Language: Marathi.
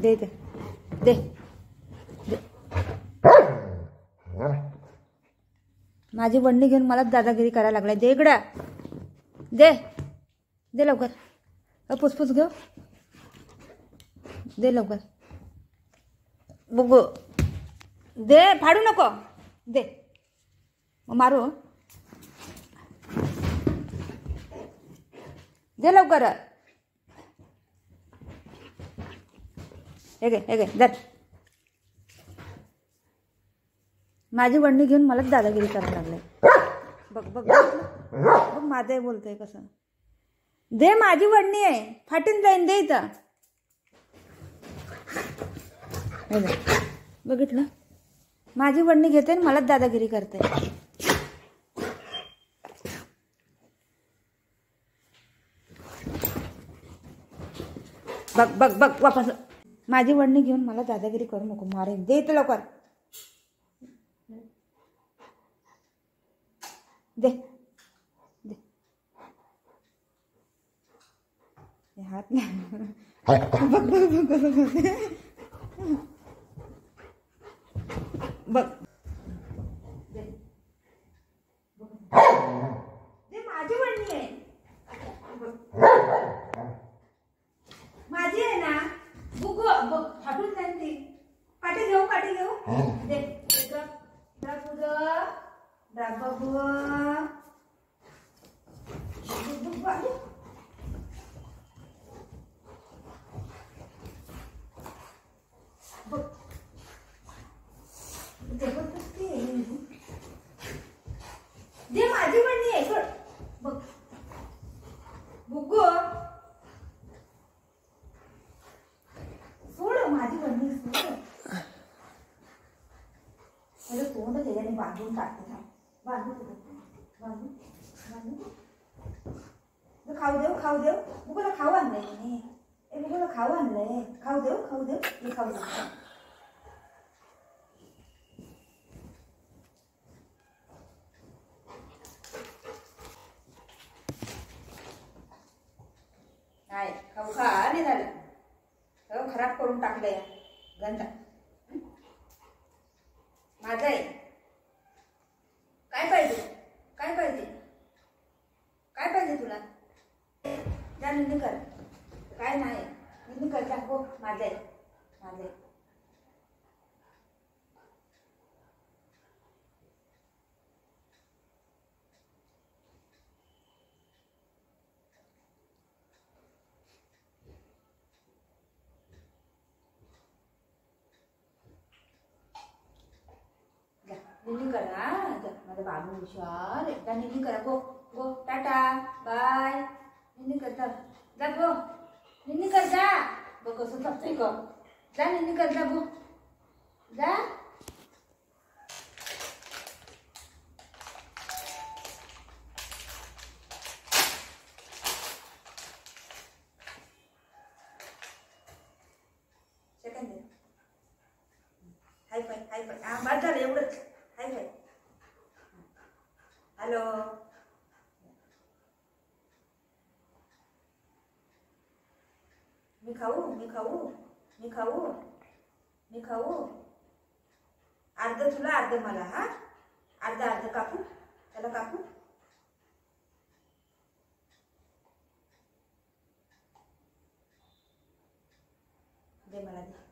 दे दे दे दे. माझी वडणी घेऊन मलाच दादागिरी करायला लागलाय. दे इकडं. दे दे लवकर. पुसपूस घेऊ. दे लवकर. बघू. दे. फाडू नको. दे. मारू. दे लवकर. हे घे धर. माझी वडणी घेऊन मलाच दादागिरी करायला लागले. बघ बघ बघ माझं बोलतोय कसं. दे. माझी वडणी आहे. फाटून जाईन. दे इथं. बघितलं. माझी वडणी घेते आणि मलाच दादागिरी करते. बघ बघ बघ वापस. माझी वडणी घेऊन मला दादागिरी करू नको. मारेन. दे इथं लवकर. दे दे. हात बघ बघ बघ बघ. दे. दे. माझी वडणी आहे. माझी आहे ना. बघ बघ. फाटून जाईल ती. काठी घेऊ. दे. बाबू. दे. माझी वडणी आहे. बघ बुगो. सोड माझी वडणी. सोड. तोंड त्याच्याने बांधून टाकते. खाऊ देव. बुगोला खाऊ आणलंय. बुगोला खाऊ आणलंय. खाऊ देव. हे खाऊ देव. नाही खाऊ खा. नाही झालं. खराब करून टाकलंय. गंध माझं आहे. काय पाहिजे तुला. जा निंदी कर. काय नाही. निंदी कर. जा. हो माझं आहे. निंदी कर. माझा बाबू हुशार. एकदा निंदी करा. गो टाटा बाय. निंदी कर. जा गो. निंदी कर. जा. बघ कसं थकतंय ग. जा निंदी कर. जा गो. जा. सेकंड दे. हाय फाय. बाद झालं एवढंच. हाय फाय. हॅलो. मी खाऊ. अर्ध तुला अर्ध मला. हा अर्ध कापू. त्याला कापू. दे मला. दे.